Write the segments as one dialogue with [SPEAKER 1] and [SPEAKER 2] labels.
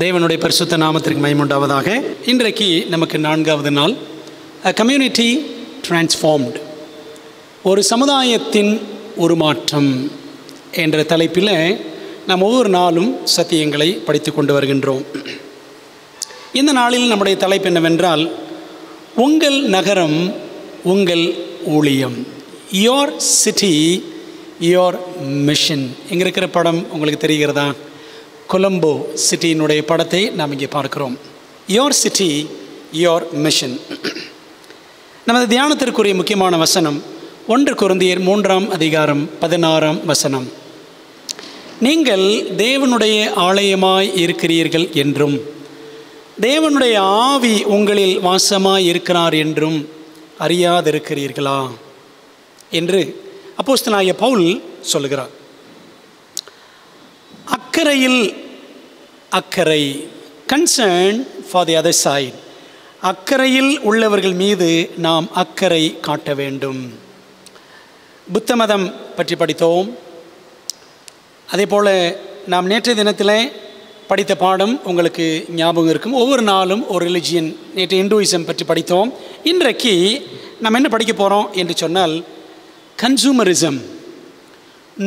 [SPEAKER 1] தேவனுடைய பரிசுத்த நாமத்திற்கு மகிமை உண்டாவதாக. இன்றைக்கு நமக்கு 4வது நாள், கம்யூனிட்டி டிரான்ஸ்ஃபார்ம்டு, ஒரு சமுதாயத்தின் உருமாற்றம் என்ற தலைப்பில் நாம் ஒவ்வொரு நாளும் சத்தியங்களை படித்து கொண்டு வருகின்றோம். இந்த நாளில் நம்முடைய தலைப்பு என்னவென்றால், உங்கள் நகரம் உங்கள் ஊழியம், யோர் சிட்டி யோர் மிஷன். இங்கே இருக்கிற படம் உங்களுக்கு தெரிகிறதா? கொலம்போ சிட்டியினுடைய படத்தை நாம் இங்கே பார்க்கிறோம். Your city your mission. நமது தியானத்திற்குரிய முக்கியமான வசனம் 1 கொரிந்தியர் 3:16 நீங்கள் தேவனுடைய ஆலயமாய் இருக்கிறீர்கள் என்றும் தேவனுடைய ஆவி உங்களில் வாசமாய் இருக்கிறார் என்றும் அறியாதிருக்கிறீர்களா என்று அப்போஸ்தலனாகிய பவுல் சொல்லுகிறார். அக்கறை, concern for the other side. அக்கறையில் உள்ளவர்கள் மீது நாம் அக்கறை காட்ட வேண்டும். புத்த மதம் பற்றி படித்தோம். அதே போல் நாம் நேற்றைய தினத்தில் படித்த பாடம் உங்களுக்கு ஞாபகம் இருக்கும். ஒவ்வொரு நாளும் ஒரு ரிலிஜியன். நேற்று இந்துயிசம் பற்றி படித்தோம். இன்றைக்கு நாம் என்ன படிக்க போகிறோம் என்று சொன்னால், கன்சூமரிசம்,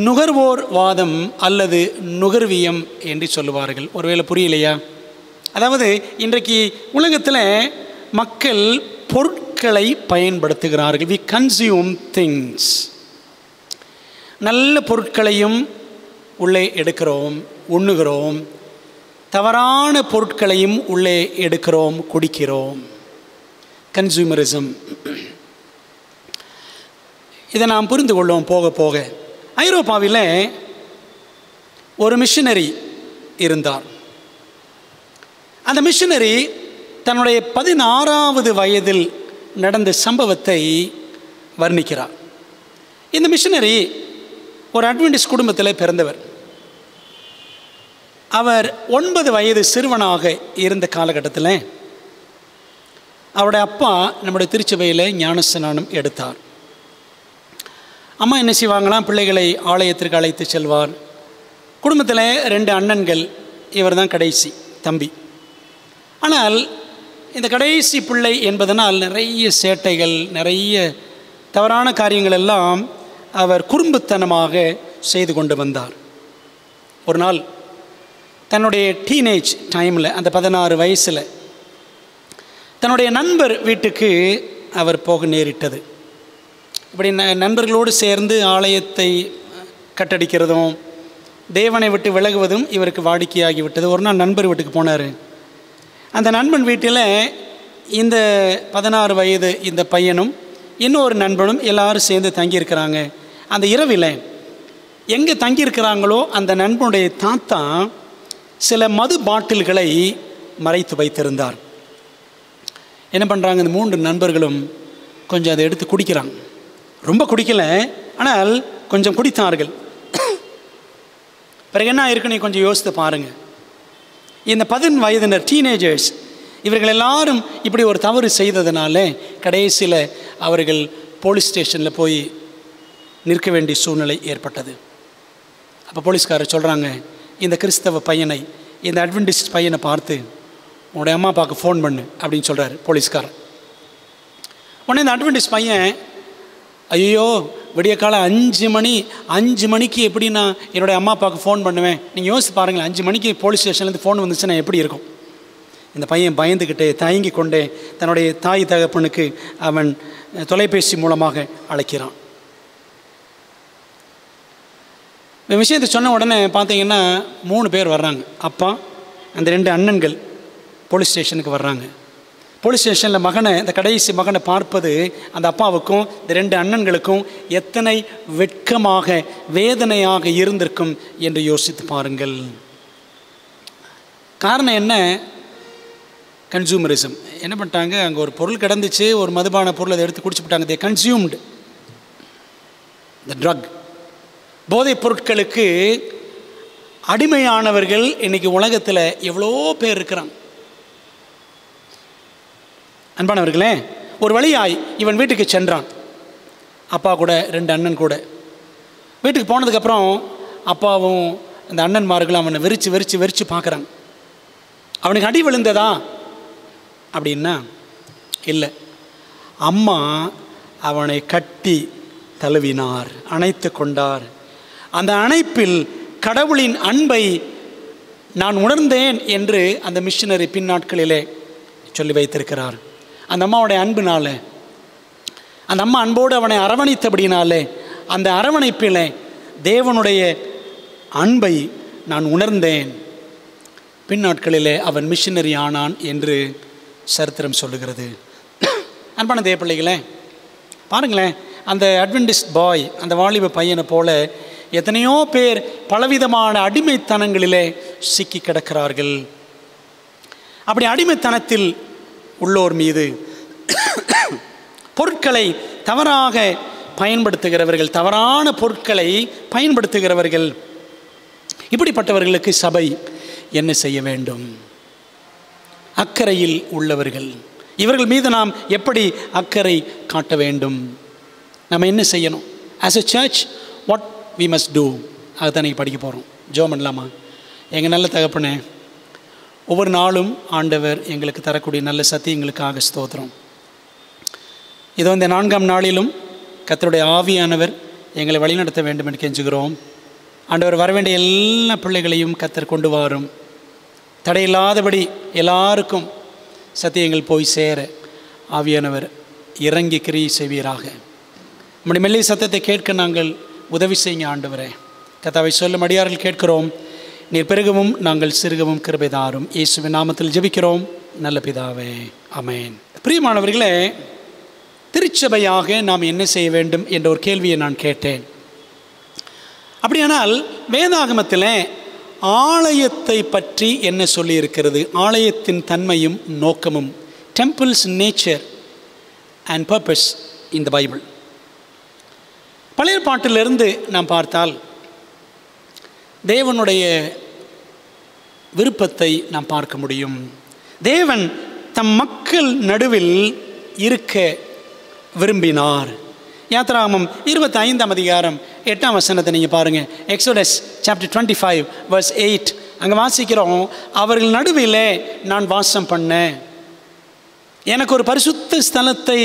[SPEAKER 1] நுகர்வோர் வாதம் அல்லது நுகர்வியம் என்று சொல்லுவார்கள். ஒருவேளை புரியலையா? அதாவது இன்றைக்கு உலகத்தில் மக்கள் பொருட்களை பயன்படுத்துகிறார்கள். We consume things. நல்ல பொருட்களையும் உள்ளே எடுக்கிறோம், உண்ணுகிறோம். தவறான பொருட்களையும் உள்ளே எடுக்கிறோம், குடிக்கிறோம். கன்சூமரிசம். இதை நாம் புரிந்து கொள்வோம் போக போக. ஐரோப்பாவில் ஒரு மிஷனரி இருந்தார். அந்த மிஷனரி தன்னுடைய 16வது வயதில் நடந்த சம்பவத்தை வர்ணிக்கிறார். இந்த மிஷனரி ஒரு அட்வென்டிஸ்ட் குடும்பத்தில் பிறந்தவர். அவர் 9 வயது சிறுவனாக இருந்த காலகட்டத்தில் அவருடைய அப்பா நம்முடைய திருச்சபையில் ஞானஸ்நானம் எடுத்தார். அம்மா என்ன செய்வாங்களாம்? பிள்ளைகளை ஆலயத்திற்கு அழைத்து செல்வார். குடும்பத்தில் 2 அண்ணன்கள், இவர் தான் கடைசி தம்பி. ஆனால் இந்த கடைசி பிள்ளை என்பதனால் நிறைய சேட்டைகள், நிறைய தவறான காரியங்கள் எல்லாம் அவர் குறும்புத்தனமாக செய்து கொண்டு வந்தார். ஒரு நாள் தன்னுடைய டீனேஜ் டைமில், அந்த 16 வயசில் தன்னுடைய நண்பர் வீட்டுக்கு அவர் போக நேரிட்டது. இப்படி நண்பர்களோடு சேர்ந்து ஆலயத்தை கட்டடிக்கிறதும் தேவனை விட்டு விலகுவதும் இவருக்கு வாடிக்கையாகிவிட்டது. ஒரு நாள் நண்பர் வீட்டுக்கு போனார். அந்த நண்பன் வீட்டில் இந்த 16 வயது இந்த பையனும் இன்னொரு நண்பனும் எல்லாரும் சேர்ந்து தங்கியிருக்கிறாங்க. அந்த இரவில் எங்கே தங்கியிருக்கிறாங்களோ அந்த நண்பனுடைய தாத்தா சில மது பாட்டில்களை மறைத்து வைத்திருந்தார். என்ன பண்ணுறாங்க? இந்த 3 நண்பர்களும் கொஞ்சம் அதை எடுத்து குடிக்கிறாங்க. ரொம்ப குடிக்கலை, ஆனால் கொஞ்சம் குடித்தார்கள். பிறகு என்ன இருக்குன்னு கொஞ்சம் யோசித்து பாருங்கள். இந்த 10 வயதினர் டீனேஜர்ஸ், இவர்கள் எல்லாரும் இப்படி ஒரு தவறு செய்ததுனால கடைசியில் அவர்கள் போலீஸ் ஸ்டேஷனில் போய் நிற்க வேண்டிய சூழ்நிலை ஏற்பட்டது. அப்போ போலீஸ்காரர் சொல்கிறாங்க, இந்த கிறிஸ்தவ பையனை, இந்த அட்வென்டிஸ்ட் பையனை பார்த்து உன்னுடைய அம்மா அப்பாவுக்கு ஃபோன் பண்ணு அப்படின்னு சொல்கிறார் போலீஸ்காரர். உடனே இந்த அட்வென்டிஸ்ட் பையன், ஐயோ விடிய காலம் 5 மணிக்கு எப்படி நான் என்னுடைய அம்மா அப்பாவுக்கு ஃபோன் பண்ணுவேன்? நீங்கள் யோசித்து பாருங்களேன், 5 மணிக்கு போலீஸ் ஸ்டேஷன்லேருந்து ஃபோன் வந்துச்சுன்னா எப்படி இருக்கும்? இந்த பையன் பயந்துக்கிட்டே தயங்கி கொண்டே தன்னுடைய தாய் தகப்பனுக்கு அவன் தொலைபேசி மூலமாக அழைக்கிறான். இந்த விஷயத்தை சொன்ன உடனே பார்த்தீங்கன்னா 3 பேர் வர்றாங்க. அப்பா, அந்த 2 அண்ணன்கள் போலீஸ் ஸ்டேஷனுக்கு வர்றாங்க. போலீஸ் ஸ்டேஷனில் மகனை, இந்த கடைசி மகனை பார்ப்பது அந்த அப்பாவுக்கும் இந்த 2 அண்ணன்களுக்கும் எத்தனை வெட்கமாக, வேதனையாக இருந்திருக்கும் என்று யோசித்து பாருங்கள். காரணம் என்ன? கன்சூமரிசம். என்ன பண்ணிட்டாங்க? அங்கே ஒரு பொருள் கிடந்துச்சு, ஒரு மதுபான பொருள், அதை எடுத்து குடிச்சுட்டாங்க. தே கன்சியூம்டு த ட்ரக். போதைப் பொருட்களுக்கு அடிமையானவர்கள் இன்றைக்கி உலகத்தில் எவ்வளோ பேர் இருக்கிறாங்க. அன்பானவர்களே, ஒரு வழியாய் இவன் வீட்டுக்கு சென்றான். அப்பா கூட 2 அண்ணன் கூட. வீட்டுக்கு போனதுக்கப்புறம் அப்பாவும் அந்த அண்ணன்மார்களும் அவனை வெறிச்சு பார்க்குறாங்க. அவனுக்கு அடி விழுந்ததா அப்படின்னா இல்லை. அம்மா அவனை கட்டி தழுவினார், அணைத்து கொண்டார். அந்த அணைப்பில் கடவுளின் அன்பை நான் உணர்ந்தேன் என்று அந்த மிஷனரி பின்னாட்களிலே சொல்லி வைத்திருக்கிறார். அந்த அம்மாவுடைய அன்பினால, அந்த அம்மா அன்போடு அவனை அரவணைத்தபடினாலே, அந்த அரவணைப்பில் தேவனுடைய அன்பை நான் உணர்ந்தேன். பின்னாட்களிலே அவன் மிஷனரி ஆனான் என்று சரித்திரம் சொல்லுகிறது. அன்பான தேவ பிள்ளைகளே, பாருங்களேன், அந்த அட்வென்டிஸ்ட் பாய், அந்த வாலிப பையனை போல எத்தனையோ பேர் பலவிதமான அடிமைத்தனங்களிலே சிக்கி கிடக்கிறார்கள். அப்படி அடிமைத்தனத்தில் உள்ளோர் மீது பொருட்களை தவறாக பயன்படுத்துகிறவர்கள், தவறான பொருட்களை பயன்படுத்துகிறவர்கள், இப்படிப்பட்டவர்களுக்கு சபை என்ன செய்ய வேண்டும்? அக்கறையில் உள்ளவர்கள், இவர்கள் மீது நாம் எப்படி அக்கறை காட்ட வேண்டும்? நம்ம என்ன செய்யணும்? As a church what we must do, அதுதான் நீங்கள் படிக்க போகிறோம். ஜெபம் பண்ணலாமா? எங்கள் நல்ல தகப்பனே, ஒவ்வொரு நாளும் ஆண்டவர் எங்களுக்கு தரக்கூடிய நல்ல சத்தியங்களுக்காக ஸ்தோத்திரம். இதோ இந்த 4ஆம் நாளிலும் கர்த்தருடைய ஆவியானவர் எங்களை வழிநடத்த வேண்டும் என்று கெஞ்சுகிறோம். ஆண்டவர் வரவேண்டிய எல்லா பிள்ளைகளையும் கர்த்தர் கொண்டு வாரும். தடையில்லாதபடி எல்லாருக்கும் சத்தியங்கள் போய் சேர ஆவியானவர் இறங்கி கிரியை செய்வீராக. நம்முடைய மெல்லிய சத்தத்தை கேட்க நாங்கள் உதவி செய்யுங்க ஆண்டவரே. கர்த்தாவை சொல்லும் அடியார்கள் கேட்கிறோம். நீர் பெருகவும் நாங்கள் சிறுகவும் கிருபை தாரும். இயேசுவின் நாமத்தில் ஜெபிக்கிறோம் நல்ல பிதாவே, ஆமென். பிரியமானவர்களே, திருச்சபையாக நாம் என்ன செய்ய வேண்டும் என்ற ஒரு கேள்வியை நான் கேட்டேன். அப்படியானால் வேதாகமத்தில் ஆலயத்தை பற்றி என்ன சொல்லி இருக்கிறது? ஆலயத்தின் தன்மையும் நோக்கமும், temples nature and purpose in the Bible. பழைய பாட்டிலிருந்து நாம் பார்த்தால் தேவனுடைய விருப்பத்தை நாம் பார்க்க முடியும். தேவன் தம் மக்கள் நடுவில் இருக்க விரும்பினார். யாத்திராகமம் 25ஆம் அதிகாரம் 8ஆம் வசனத்தை நீங்கள் பாருங்கள். எக்ஸோடஸ் சாப்டர் 25 verse 8 அங்கே வாசிக்கிறோம், அவர்கள் நடுவில் நான் வாசம் பண்ணேன், எனக்கு ஒரு பரிசுத்த ஸ்தலத்தை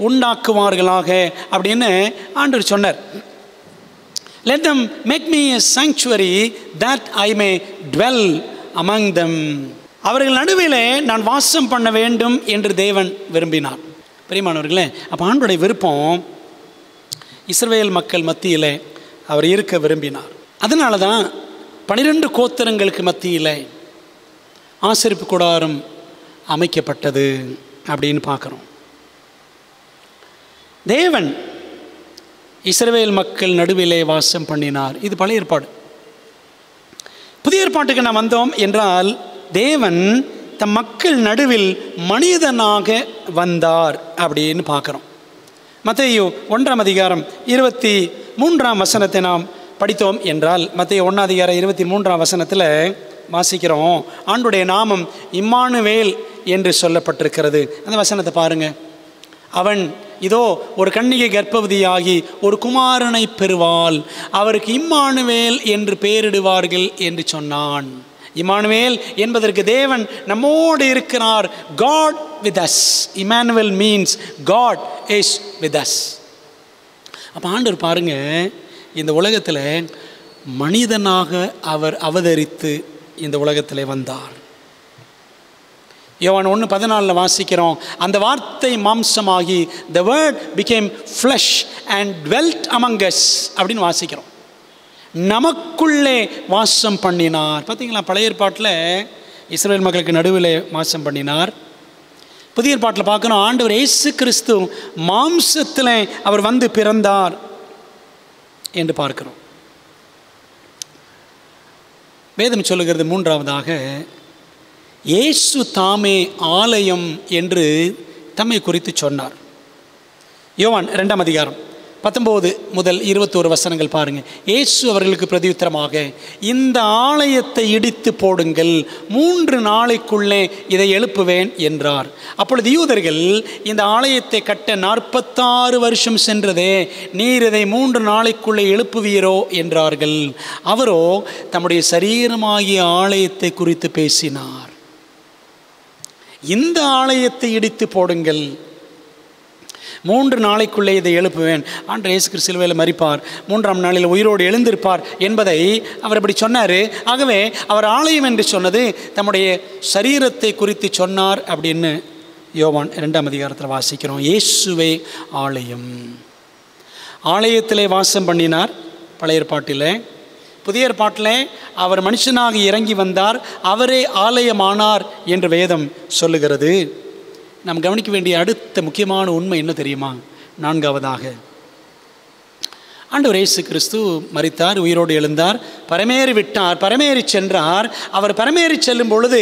[SPEAKER 1] உண்டாக்குவார்களாக அப்படின்னு ஆண்டவர் சொன்னார். Let them make me a sanctuary that I may dwell among them. அவர்கள் நடுவிலே நான் வாசம் பண்ண வேண்டும் என்று தேவன் விரும்பினார். பிரியமானவர்களே, அப்போ ஆண்டவருடைய விருப்பம் இஸ்ரவேல் மக்கள் மத்தியில் அவர் இருக்க விரும்பினார். அதனால தான் 12 கோத்திரங்களுக்கு மத்தியில் ஆசரிப்பு கூடாரம் அமைக்கப்பட்டது அப்படின்னு பார்க்குறோம். தேவன் இஸ்ரவேல் மக்கள் நடுவிலே வாசம் பண்ணினார். இது பழைய ஏற்பாடு. புதிய ஏற்பாட்டுக்கு நாம் வந்தோம் என்றால் தேவன் தம் மக்கள் நடுவில் மனிதனாக வந்தார் அப்படின்னு பார்க்குறோம். மத்தேயு 1ஆம் அதிகாரம் 23ஆம் வசனத்தை நாம் படித்தோம் என்றால், மத்தேயு 1ஆம் அதிகாரம் 23ஆம் வசனத்தில் வாசிக்கிறோம், ஆண்டுடைய நாமம் இம்மானுவேல் என்று சொல்லப்பட்டிருக்கிறது. அந்த வசனத்தை பாருங்கள். அவன் இதோ ஒரு கன்னிகை கர்ப்பவதியாகி ஒரு குமாரனை பெறுவாள், அவருக்கு இம்மானுவேல் என்று பெயரிடுவார்கள் என்று சொன்னான். இம்மானுவேல் என்பதற்கு தேவன் நம்மோடு இருக்கிறார். God with us. Emmanuel means God is with us. அப்போ ஆண்டவர் பாருங்க, இந்த உலகத்தில் மனிதனாக அவர் அவதரித்து இந்த உலகத்தில் வந்தார். யோவான் 1:14 வாசிக்கிறோம், அந்த வார்த்தை மாம்சமாகி the word became flesh and dwelt among us அப்படின்னு வாசிக்கிறோம். நமக்குள்ளே வாசம் பண்ணினார். பார்த்தீங்களா, பழைய ஏற்பாட்டில் இஸ்ரவேல் மக்களுக்கு நடுவில் வாசம் பண்ணினார். புதிய ஏற்பாட்டில் பார்க்கணும், ஆண்டவர் இயேசு கிறிஸ்து மாம்சத்தில் அவர் வந்து பிறந்தார் என்று பார்க்கிறோம். வேதம் சொல்லுகிறது மூன்றாவதாக, இயேசு தாமே ஆலயம் என்று தம்மை குறித்து சொன்னார். யோவான் 2ஆம் அதிகாரம் 19 முதல் 21 வசனங்கள் பாருங்கள். இயேசு அவர்களுக்கு பிரதியுத்தரமாக, இந்த ஆலயத்தை இடித்து போடுங்கள், 3 நாளைக்குள்ளே இதை எழுப்புவேன் என்றார். அப்பொழுது யூதர்கள், இந்த ஆலயத்தை கட்ட 46 வருஷம் சென்றதே, நீர் இதை 3 நாளைக்குள்ளே எழுப்புவீரோ என்றார்கள். அவரோ தம்முடைய சரீரமாகிய ஆலயத்தை குறித்து பேசினார். இந்த ஆலயத்தை இடித்து போடுங்கள், 3 நாளைக்குள்ளே இதை எழுப்புவேன். ஆண்டவர் இயேசு கிறிஸ்து சிலுவையில் மரிப்பார், 3ஆம் நாளில் உயிரோடு எழுந்திருப்பார் என்பதை அவர் இப்படி சொன்னார். ஆகவே அவர் ஆலயம் என்று சொன்னது தம்முடைய சரீரத்தை குறித்து சொன்னார் அப்படின்னு யோவான் 2ஆம் அதிகாரத்தில் வாசிக்கிறோம். இயேசுவே ஆலயம். ஆலயத்திலே வாசம் பண்ணினார் பழைய ஏற்பாட்டில். புதிய ஏற்பாட்டில் அவர் மனுஷனாக இறங்கி வந்தார், அவரே ஆலயமானார் என்று வேதம் சொல்லுகிறது. நாம் கவனிக்க வேண்டிய அடுத்த முக்கியமான உண்மை என்ன தெரியுமா? 4ஆவதாக, ஆண்டவர் இயேசு கிறிஸ்து மரித்தார், உயிரோடு எழுந்தார், பரமேறி விட்டார், பரமேறி சென்றார். அவர் பரமேறி செல்லும் பொழுது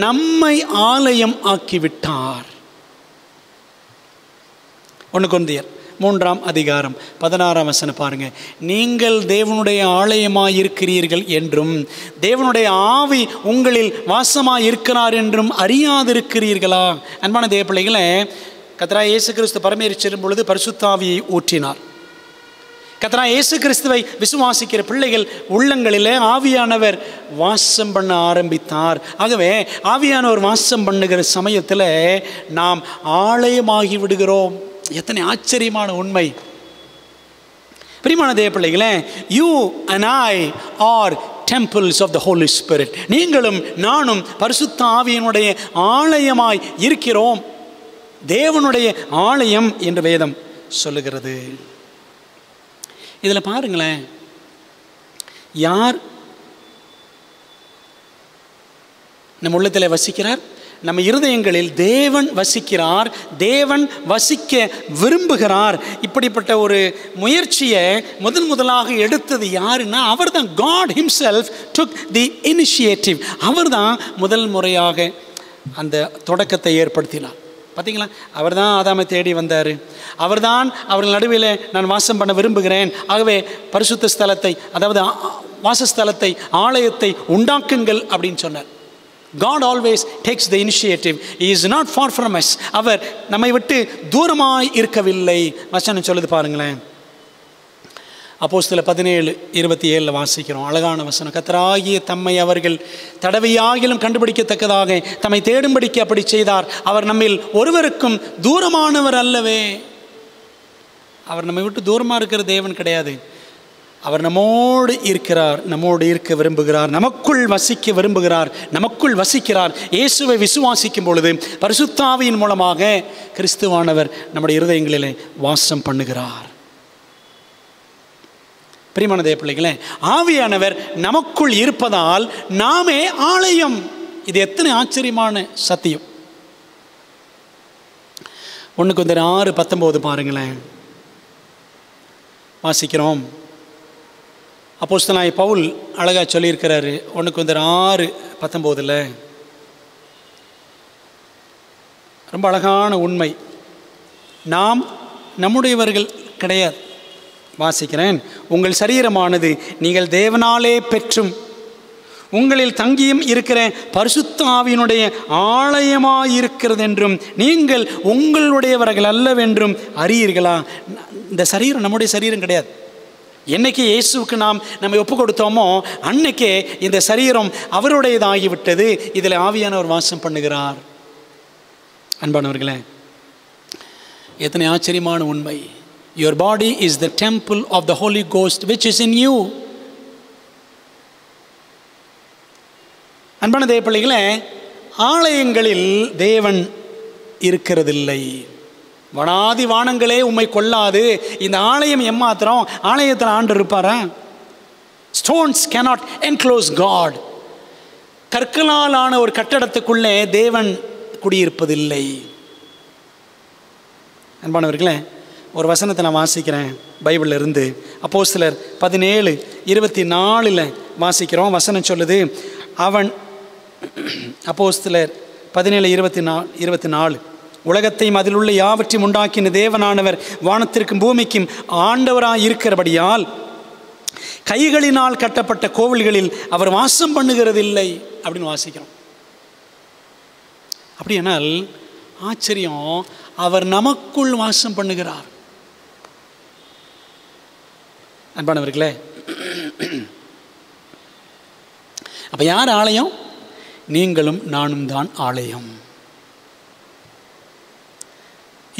[SPEAKER 1] நம்மை ஆலயம் ஆக்கிவிட்டார். 1 கொரிந்தியர் 3ஆம் அதிகாரம் 16ஆம் வசனம் பாருங்க. நீங்கள் தேவனுடைய ஆலயமாயிருக்கிறீர்கள் என்றும் தேவனுடைய ஆவி உங்களில் வாசமாயிருக்கிறார் என்றும் அறியாதிருக்கிறீர்களா? அன்பான தேவ பிள்ளைகளே, கர்த்தராகிய இயேசு கிறிஸ்து பரமேறி செல்லும் பொழுது பரிசுத்த ஆவியை ஊற்றினார். கர்த்தராகிய இயேசு கிறிஸ்துவை விசுவாசிக்கிற பிள்ளைகள் உள்ளங்களிலே ஆவியானவர் வாசம் பண்ண ஆரம்பித்தார். ஆகவே ஆவியானவர் வாசம் பண்ணுகிற சமயத்தில் நாம் ஆலயமாகி விடுகிறோம். எத்தனை ஆச்சரியமான உண்மை! பிரியமான தேவ பிள்ளைகளே, you and I are temples of the Holy Spirit. நீங்களும் நானும் பரிசுத்த ஆவியினுடைய ஆலயமாய் இருக்கிறோம். தேவனுடைய ஆலயம் என்று வேதம் சொல்லுகிறது. இதில் பாருங்களேன், யார் நம் உள்ளத்தில் வசிக்கிறார்? நம்ம இருதயங்களில் தேவன் வசிக்கிறார், தேவன் வசிக்க விரும்புகிறார். இப்படிப்பட்ட ஒரு முயற்சியை முதலாக எடுத்தது யாருன்னா அவர் தான். God himself took the initiative. அவர் தான் முதல் முறையாக அந்த தொடக்கத்தை ஏற்படுத்தினார். பார்த்தீங்களா? அவர் தான் ஆதாமை தேடி வந்தார். அவர் தான் அவர்கள் நடுவில் நான் வாசம் பண்ண விரும்புகிறேன், ஆகவே பரிசுத்த ஸ்தலத்தை, அதாவது வாசஸ்தலத்தை, ஆலயத்தை உண்டாக்குங்கள் அப்படின்னு சொன்னார். God always takes the initiative. He is not far from us. அவர் நம்மை விட்டு தூரமாய் இருக்கவில்லை. வசனம் சொல்லுது பாருங்களேன். அப்போஸ்தலர் 17:27 வாசிக்கிறோம். அழகான வசனம். கர்த்தராகிய தம்மை அவர்கள் தடவையாகிலும் கண்டுபிடிக்கத்தக்கதாக தம்மை தேடும்படிக்கு அப்படி செய்தார். அவர் நம்மில் ஒருவருக்கும் தூரமானவர் அல்லவே. அவர் நம்மை விட்டு தூரமாக இருக்கிற தேவன் கிடையாது. அவர் நம்மோடு இருக்கிறார், நம்மோடு இருக்க விரும்புகிறார், நமக்குள் வசிக்க விரும்புகிறார், நமக்குள் வசிக்கிறார். இயேசுவை விசுவாசிக்கும் பொழுது பரிசுத்த ஆவியின் மூலமாக கிறிஸ்துவானவர் நம்முடைய இருதயங்களிலே வாசம் பண்ணுகிறார். பிரியமான தேவ பிள்ளைகளே, ஆவியானவர் நமக்குள் இருப்பதால் நாமே ஆலயம். இது எத்தனை ஆச்சரியமான சத்தியம்! 1 கொரிந்தியர் 6:19 பாருங்களேன், வாசிக்கிறோம். அப்போஸ்தலனாகிய பவுல் அழகாக சொல்லியிருக்கிறாரு. 1 கொரிந்தியர் 6:19 ரொம்ப அழகான உண்மை. நாம் நம்முடையவர்கள் கிடையாது. வாசிக்கிறேன். உங்கள் சரீரமானது நீங்கள் தேவனாலே பெற்றும் உங்களில் தங்கியும் இருக்கிற பரிசுத்த ஆவியினுடைய ஆலயமாயிருக்கிறது என்றும் நீங்கள் உங்களுடையவர்கள் அல்லவென்றும் அறியீர்களா? இந்த சரீரம் நம்முடைய சரீரம் கிடையாது. என்னைக்கு இயேசுவுக்கு நாம் நம்மை ஒப்பு கொடுத்தோமோ அன்னைக்கே இந்த சரீரம் அவருடையதாகிவிட்டது. இதில் ஆவியானவர் வாசம் பண்ணுகிறார். அன்பானவர்களே, எத்தனை ஆச்சரியமான உண்மை! Your body is the temple of the Holy Ghost which is in you. அன்பான தேவ பிள்ளைகளே, ஆலயங்களில் தேவன் இருக்கிறதில்லை. வனாதி வானங்களே உம்மை கொள்ளாது. இந்த ஆலயம் எம்மாத்திரம்? ஆலயத்தில் ஆண்டு இருப்பாரா? Stones cannot enclose God. கற்களால் ஆன ஒரு கட்டடத்துக்குள்ளே தேவன் குடியிருப்பதில்லை. அன்பானவர்களே, ஒரு வசனத்தை நான் வாசிக்கிறேன் பைபிளில் இருந்து. அப்போஸ்தலர் 17:24 வாசிக்கிறோம். வசனம் சொல்லுது, அவன் அப்போஸ்தலர் 17:24 உலகத்தையும் அதில் உள்ள யாவற்றையும் உண்டாக்கின தேவனானவர் வானத்திற்கும் பூமிக்கும் ஆண்டவராய் இருக்கிறபடியால் கைகளினால் கட்டப்பட்ட கோவில்களில் அவர் வாசம் பண்ணுகிறதில்லை அப்படின்னு வாசிக்கிறோம். அப்படியானால் ஆச்சரியம், அவர் நமக்குள் வாசம் பண்ணுகிறார். அன்பானவர்களே, அப்ப யார் ஆலயம்? நீங்களும் நானும் தான் ஆலயம்.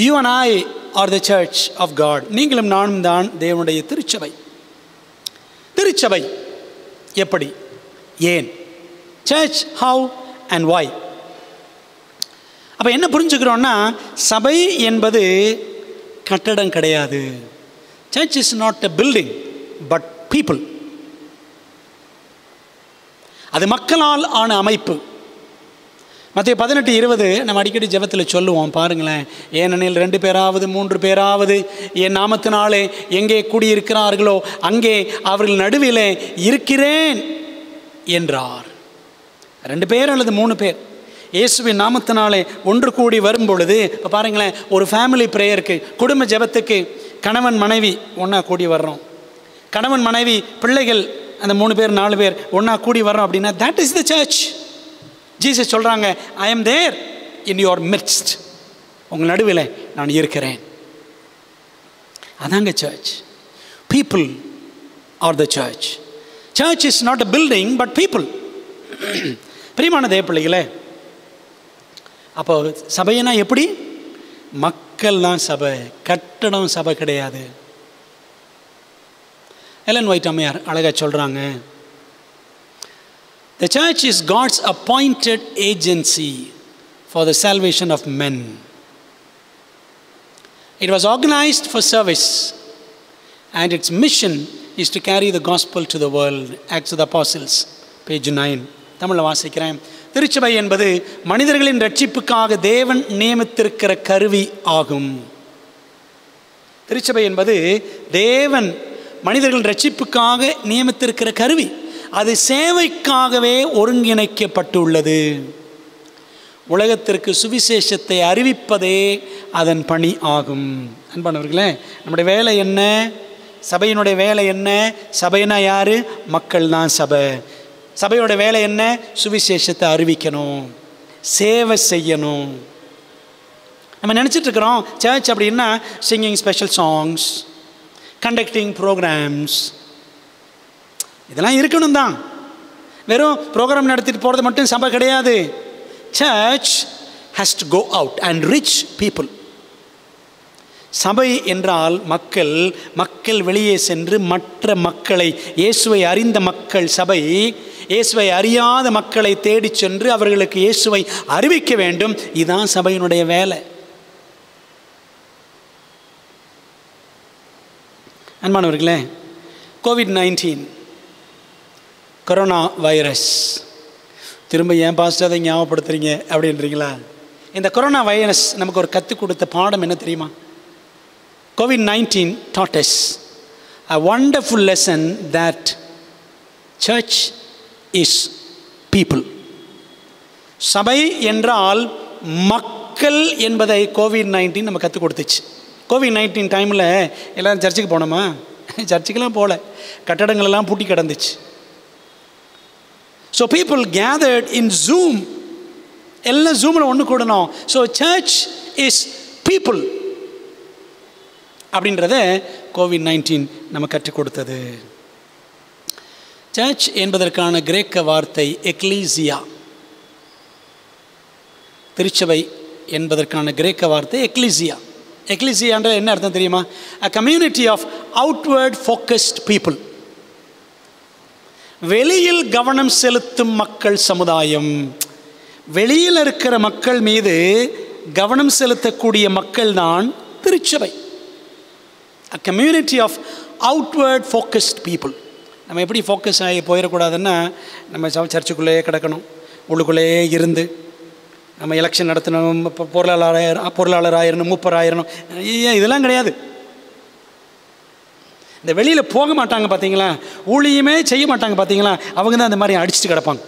[SPEAKER 1] You and I are the church of God. நீங்களும் நானும் தான் தேவனுடைய திருச்சபை. திருச்சபை எப்படி, ஏன், சர்ச் how and why. அப்போ என்ன புரிஞ்சுக்கிறோன்னா, சபை என்பது கட்டடம் கிடையாது. Search is not a building but people. அது மக்களால் ஆன அமைப்பு. மத்தேயு 18:20 நம்ம அடிக்கடி ஜெபத்தில் சொல்லுவோம் பாருங்களேன். ஏனெனில் 2 பேராவது 3 பேராவது என் நாமத்தினாலே எங்கே கூடியிருக்கிறார்களோ அங்கே அவர்கள் நடுவிலே இருக்கிறேன் என்றார். 2 பேர் அல்லது 3 பேர் இயேசுவின் நாமத்தினாலே ஒன்று கூடி வரும் பொழுது, இப்போ பாருங்களேன், ஒரு ஃபேமிலி ப்ரேயருக்கு, குடும்ப ஜெபத்துக்கு கணவன் மனைவி ஒன்றா கூடி வர்றோம். கணவன் மனைவி பிள்ளைகள் அந்த 3 பேர் 4 பேர் ஒன்றா கூடி வர்றோம் அப்படின்னா that is the church. Jesus சொல்கிறாங்க, I am there in your midst. உங்கள் நடுவில் நான் இருக்கிறேன். அதாங்க search. People are the church. Church is not a building but people. பிரியமான தேவ பிள்ளைகளே, அப்போ சபைனா எப்படி? மக்கள் தான் சபை, கட்டடம் சபை கிடையாது. எலன் ஒயிட் அம்மையார் அழகாக சொல்கிறாங்க, the church is God's appointed agency for the salvation of men. It was organized for service and its mission is to carry the gospel to the world. Acts of the Apostles, page 9. தமிழில் வாசிக்கிறேன். திருச்சபை என்பது மனிதர்களின் ரட்சிப்புக்காக தேவன் நியமித்திருக்கிற கருவி ஆகும். திருச்சபை என்பது தேவன் மனிதர்களின் ரட்சிப்புக்காக நியமித்திருக்கிற கருவி. அது சேவைக்காகவே ஒருங்கிணைக்கப்பட்டுள்ளது. உலகத்திற்கு சுவிசேஷத்தை அறிவிப்பதே அதன் பணி ஆகும். அன்பானவர்களே, நம்முடைய வேலை என்ன? சபையினுடைய வேலை என்ன? சபைனா யாரு? மக்கள் தான் சபை. சபையோட வேலை என்ன? சுவிசேஷத்தை அறிவிக்கணும், சேவை செய்யணும். நம்ம நினச்சிட்டு இருக்கிறோம் சர்ச் அப்படின்னா singing special songs, conducting programmes, இதெல்லாம் இருக்கணும் தான். வெறும் ப்ரோக்ராம் நடத்திட்டு போகிறது மட்டும் சபை கிடையாது. Church has to go out and reach people. சபை என்றால் மக்கள் வெளியே சென்று மற்ற மக்களை, இயேசுவை அறிந்த மக்கள் சபை, இயேசுவை அறியாத மக்களை தேடி சென்று அவர்களுக்கு இயேசுவை அறிவிக்க வேண்டும். இதுதான் சபையினுடைய வேலை. அன்பானவர்களே, COVID-19 கொரோனா வைரஸ், திரும்ப ஏன் பாஸ்டர் அதை ஞாபகப்படுத்துறீங்க அப்படின்றீங்களா? இந்த கொரோனா வைரஸ் நமக்கு ஒரு கற்றுக் கொடுத்த பாடம் என்ன தெரியுமா? COVID-19 taught us a wonderful lesson that church is people. சபை என்றால் மக்கள் என்பதை COVID-19 நம்ம கற்றுக் கொடுத்துச்சு. COVID-19 டைமில் எல்லோரும் சர்ச்சுக்கு போனோமா? சர்ச்சுக்கெல்லாம் போகல, கட்டடங்களெல்லாம் பூட்டி கிடந்துச்சு. So people gathered in zoom, எல்லாம் ஜூமில் ஒன்று கூடணும். ஸோ சர்ச் இஸ் பீப்புள் அப்படின்றத COVID-19 நம்ம கற்றுக் கொடுத்தது. சர்ச் என்பதற்கான கிரேக்க வார்த்தை எக்லீசியா. திருச்சபை என்பதற்கான கிரேக்க வார்த்தை எக்லீசியா. எக்லீசியான்ற என்ன அர்த்தம் தெரியுமா? a community of outward focused people. வெளியில் கவனம் செலுத்தும் மக்கள் சமுதாயம். வெளியில் இருக்கிற மக்கள் மீது கவனம் செலுத்தக்கூடிய மக்கள் தான் திருச்சபை. a community of outward focused people. நம்ம எப்படி ஃபோக்கஸ் ஆகி போயிடக்கூடாதுன்னா, நம்ம சர்ச்சுக்குள்ளேயே கிடக்கணும், உள்ளுக்குள்ளேயே இருந்து நம்ம எலெக்ஷன் நடத்தணும், பொருளாளராயிரணும், மூப்பராயிரணும், இதெல்லாம் கிடையாது. இந்த வெளியில் போக மாட்டாங்க பார்த்தீங்களா, ஊழியமே செய்ய மாட்டாங்க பார்த்தீங்களா, அவங்க தான் அந்த மாதிரி அடிச்சுட்டு கிடப்பாங்க.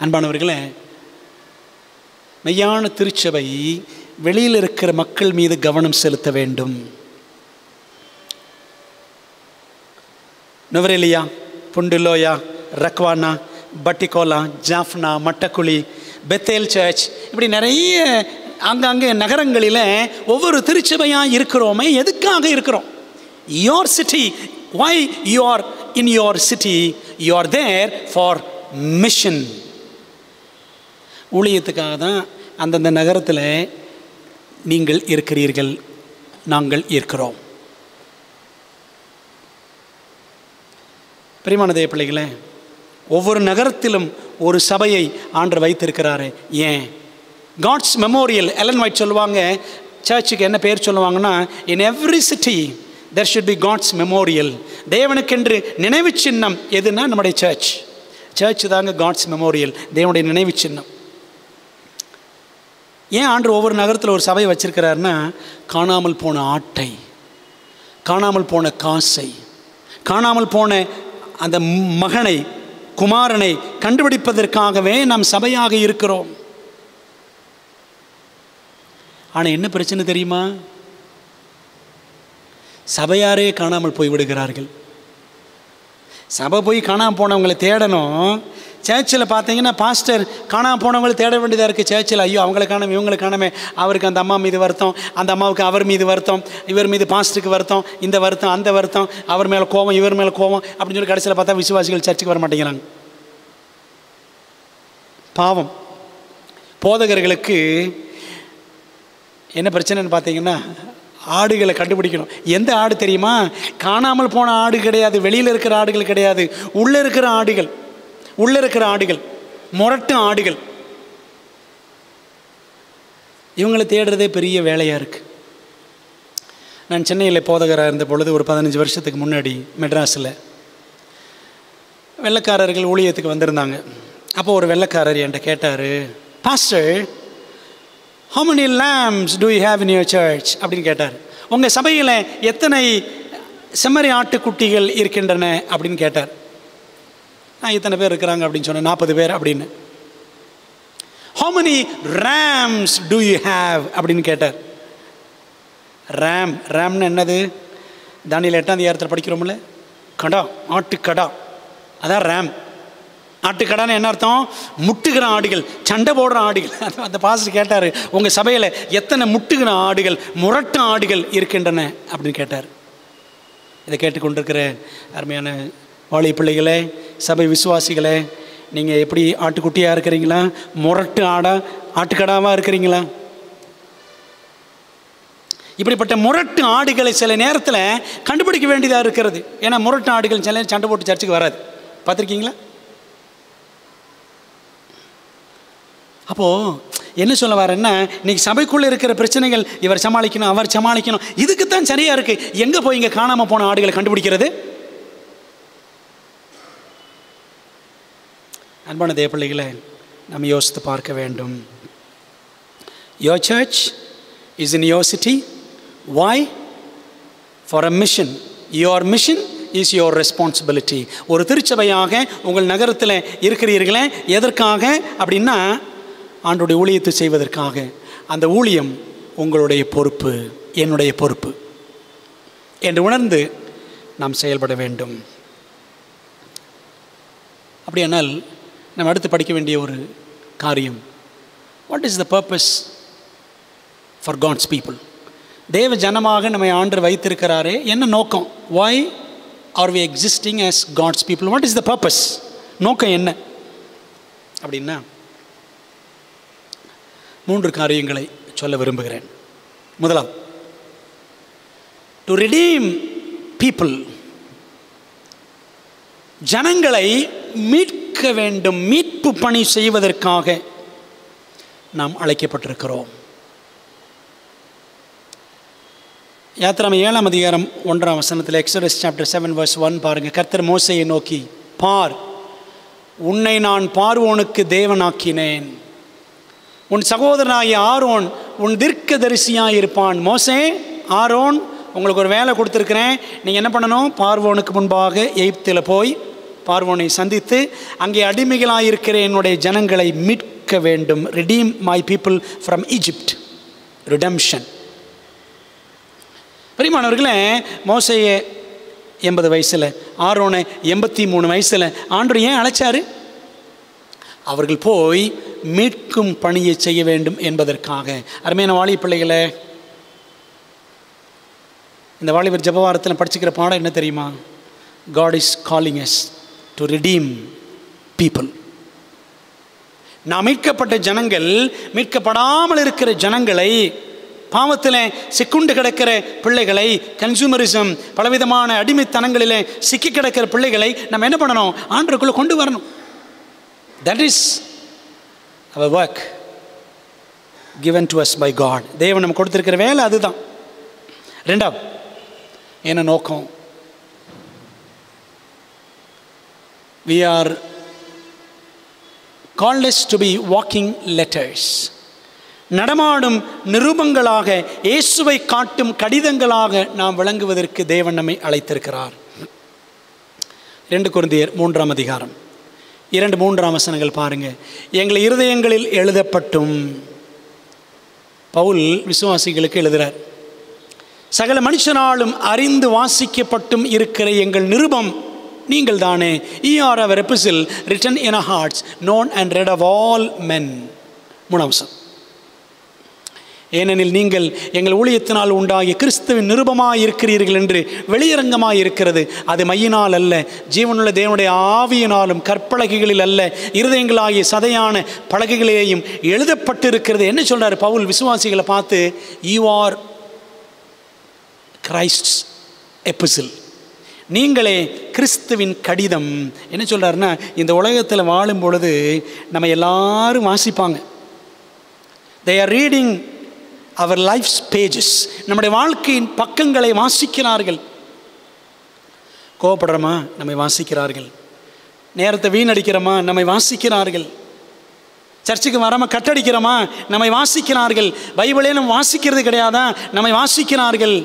[SPEAKER 1] அன்பானவர்களே, மெய்யான திருச்சபை வெளியில் இருக்கிற மக்கள் மீது கவனம் செலுத்த வேண்டும். நுவரெலியா, புண்டுலோயா, ரக்வானா, பட்டிகோலா, ஜாஃப்னா, மட்டக்குழி, பெத்தேல் சர்ச், இப்படி நிறைய அங்கங்கே நகரங்களில் ஒவ்வொரு திருச்சபையாக இருக்கிறோமே. எதுக்காக இருக்கிறோம்? your city, why you are in your city? You are there for mission. ஊழியத்துக்காக தான் அந்தந்த நகரத்தில் நீங்கள் இருக்கிறீர்கள், நாங்கள் இருக்கிறோம். பிரியமான தேவ பிள்ளைகளே, ஒவ்வொரு நகரத்திலும் ஒரு சபையை ஆண்டவர் வைத்திருக்கிறாரு. ஏன்? God's memorial. எலன் ஒயிட் சொல்லுவாங்க, சர்ச்சுக்கு என்ன பேர் சொல்லுவாங்கன்னா, in every city there should be God's memorial. தேவனுக்கென்று நினைவு சின்னம் எதுனா நம்முடைய சர்ச் தாங்க காட்ஸ் மெமோரியல், தேவனுடைய நினைவு சின்னம். ஏன் ஆண்டவர் ஒவ்வொரு நகரத்தில் ஒரு சபை வச்சிருக்கிறாருன்னா, காணாமல் போன ஆட்டை, காணாமல் போன காசை, காணாமல் போன அந்த மகனை, குமாரனை கண்டுபிடிப்பதற்காகவே நாம் சபையாக இருக்கிறோம். ஆனால் என்ன பிரச்சனை தெரியுமா? சபையாரே காணாமல் போய் விடுகிறார்கள். சபை போய் காணாமல் போனவங்களை தேடணும். சர்ச்சில் பார்த்தீங்கன்னா பாஸ்டர் காணாமல் போனவங்களை தேட வேண்டியதாக இருக்குது. சர்ச்சில் ஐயோ அவங்களை காணாமல் இவங்களை காணாமே, அவருக்கு அந்த அம்மா மீது வருத்தம், அந்த அம்மாவுக்கு அவர் மீது வருத்தம், இவர் மீது பாஸ்டருக்கு வருத்தம், இந்த வருத்தம் அந்த வருத்தம், அவர் மேலே கோபம் இவர் மேலே கோபம் அப்படின்னு சொல்லி கடைசியில் பார்த்தா விசுவாசிகள் சர்ச்சுக்கு வர மாட்டேங்கிறாங்க. பாவம். போதகர்களுக்கு என்ன பிரச்சனைன்னு பார்த்தீங்கன்னா, ஆடுகளை கண்டுபிடிக்கணும். எந்த ஆடு தெரியுமா? காணாமல் போன ஆடு கிடையாது, வெளியில் இருக்கிற ஆடுகள் கிடையாது, உள்ளே இருக்கிற ஆடுகள், உள்ளே இருக்கிற ஆடுகள், முரட்டு ஆடுகள். இவங்களை தேடுறதே பெரிய வேலையாக இருக்குது. நான் சென்னையில் போதகராக இருந்த பொழுது ஒரு 15 வருஷத்துக்கு முன்னாடி மெட்ராஸில் வெள்ளைக்காரர்கள் ஊழியத்துக்கு வந்திருந்தாங்க. அப்போ ஒரு வெள்ளைக்காரர் என்கிட்ட கேட்டார், pastor how many lambs do you have in your church அப்படின்னு கேட்டார். உங்கள் சபையில் எத்தனை செம்மறி ஆட்டுக்குட்டிகள் இருக்கின்றன அப்படின்னு கேட்டார். நான் இத்தனை பேர் இருக்கிறாங்க அப்படின்னு சொன்னேன். 40 பேர் அப்படின்னு. how many rams do you have அப்படின்னு கேட்டார். ரேம்னு என்னது? தானியேல் 8ஆம் அதிகாரத்தில் படிக்கிறோம்ல, கடா, ஆட்டுக்கடா, அதான் ரேம். ஆட்டுக்கடான்னு என்ன அர்த்தம்? முட்டுகிற ஆடுகள், சண்டை போடுற ஆடுகள். அந்த பாஸ்டர் கேட்டார், உங்கள் சபையில் எத்தனை முட்டுகிற ஆடுகள், முரட்டு ஆடுகள் இருக்கின்றன அப்படின்னு கேட்டார். இதை கேட்டுக்கொண்டிருக்கிற அருமையான வாலிப பிள்ளைகளே, சபை விசுவாசிகளே, நீங்கள் எப்படி ஆட்டுக்குட்டியாக இருக்கிறீங்களா, முரட்டு ஆட்டுக்கடாவாக இருக்கிறீங்களா? இப்படிப்பட்ட முரட்டு ஆடுகளை சில நேரத்தில் கண்டுபிடிக்க வேண்டியதாக இருக்கிறது. ஏன்னா முரட்டு ஆடுகள் சில நேரம் சண்டை போட்டு சர்ச்சுக்கு வராது. பார்த்துருக்கீங்களா? அப்போது என்ன சொல்ல வரேன்னா, இன்றைக்கி சபைக்குள்ளே இருக்கிற பிரச்சனைகள் இவர் சமாளிக்கணும், அவர் சமாளிக்கணும். இதுக்கு தான் சரியாக இருக்குது. எங்கே போய் இங்கே காணாமல் போன ஆடுகளை கண்டுபிடிக்கிறது? அன்பான தேவ பிள்ளைகளை, நம்ம யோசித்து பார்க்க வேண்டும். Your church is in your city. Why? For a mission. Your mission is your responsibility. ஒரு திருச்சபையாக உங்கள் நகரத்தில் இருக்கிறீர்களே, எதற்காக அப்படின்னா ஆண்டவருடைய ஊழியத்தை செய்வதற்காக. அந்த ஊழியம் உங்களுடைய பொறுப்பு, என்னுடைய பொறுப்பு என்று உணர்ந்து நாம் செயல்பட வேண்டும். அப்படியானால் நம்ம அடுத்து படிக்க வேண்டிய ஒரு காரியம், what is the purpose for God's people? தேவ ஜனமாக நம்மை ஆண்டவர் வைத்திருக்கிறாரே, என்ன நோக்கம்? why are we existing as God's people? what is the purpose? நோக்கம் என்ன அப்படின்னா 3 காரியங்களை சொல்ல விரும்புகிறேன். முதலாவது, டு redeem people. ஜனங்களை மீட்க வேண்டும், மீட்பு பணி செய்வதற்காக நாம் அழைக்கப்பட்டிருக்கிறோம். யாத்திராகமம் 7ஆம் அதிகாரம் 1ஆம் வசனத்தில், எக்ஸோடஸ் சாப்டர் 7 verse 1 பாருங்க. கர்த்தர் மோசேயை நோக்கி, பார், உன்னை நான் பார்வோனுக்கு தேவனாக்கினேன், உன் சகோதரனாகிய ஆரோன் உன் தீர்க்கதரிசியாக இருப்பான். மோசே, ஆரோன், உங்களுக்கு ஒரு வேலை கொடுத்துருக்கிறேன். நீங்கள் என்ன பண்ணணும்? பார்வோனுக்கு முன்பாக எகிப்தில் போய் பார்வோனை சந்தித்து அங்கே அடிமைகளாயிருக்கிற என்னுடைய ஜனங்களை மீட்க வேண்டும். redeem my people from Egypt. redemption. பிரியமானவர்களே, மோசேயை 80 வயசில், ஆரோனை 83 வயசில் ஆண்டவர் ஏன் அழைச்சாரு? அவர்கள் போய் மீட்கும் பணியை செய்ய வேண்டும் என்பதற்காக. அருமையான வாலிப பிள்ளைகளே, இந்த வாலிபர் ஜெபவாரத்தில் படிச்சுக்கிற பாடம் என்ன தெரியுமா? God is calling us to redeem people. நாம் மீட்கப்பட்ட ஜனங்கள் மீட்கப்படாமல் இருக்கிற ஜனங்களை, பாவத்தில் சிக்குண்டு கிடக்கிற பிள்ளைகளை, கன்சூமரிசம் பலவிதமான அடிமைத்தனங்களில் சிக்கி கிடக்கிற பிள்ளைகளை நம்ம என்ன பண்ணணும்? ஆண்டவருக்குள்ளே கொண்டு வரணும். That is our work given to us by God. தேவன் நம்ம கொடுத்திருக்கிற வேலை அதுதான். ரெண்டாவது என்ன நோக்கம்? we are called us to be walking letters. நடமாடும் நிருபங்களாக, இயேசுவை காட்டும் கடிதங்களாக நாம் விளங்குவதற்கு தேவன் நம்மை அழைத்திருக்கிறார். 2 கொரிந்தியர் 3ஆம் அதிகாரம் 2-3 வசனங்கள் பாருங்க. எங்கள் இருதயங்களில் எழுதப்பட்டும், பவுல் விசுவாசிகளுக்கு எழுதுகிறார், சகல மனுஷனாலும் அறிந்து வாசிக்கப்பட்டும் இருக்கிற எங்கள் நிருபம் நீங்கள் தானே. ye are our epistle written in our hearts, known and read of all men. 3 வசனம். ஏனெனில் நீங்கள் எங்கள் ஊழியத்தினால் உண்டாகிய கிறிஸ்துவின் நிருபமாய் இருக்கிறீர்கள் என்று வெளியரங்கமாய் இருக்கிறது. அது மையினால் அல்ல, ஜீவனுள்ள தேவனுடைய ஆவியினாலும் கற்பலகைகளில் அல்ல, இருதயங்களாகிய சதையான பலகைகளிலேயும் எழுதப்பட்டு இருக்கிறது. என்ன சொல்றாரு பவுல் விசுவாசிகளை பார்த்து? you are Christ's epistle. நீங்களே கிறிஸ்துவின் கடிதம். என்ன சொல்றாருன்னா, இந்த உலகத்தில் வாழும் பொழுது நம்ம எல்லாரும் வாசிப்பாங்க. they are reading our life's pages. நம்முடைய வாழ்க்கையின் பக்கங்களை வாசிக்கிறார்கள். கோபப்படுறோமா? நம்மை வாசிக்கிறார்கள். நேரத்தை வீணடிக்கிறோமா? நம்மை வாசிக்கிறார்கள். சர்ச்சுக்கு வராமல் கட்டடிக்கிறோமா? நம்மை வாசிக்கிறார்கள். பைபிளே நம்ம வாசிக்கிறது கிடையாதா? நம்மை வாசிக்கிறார்கள்.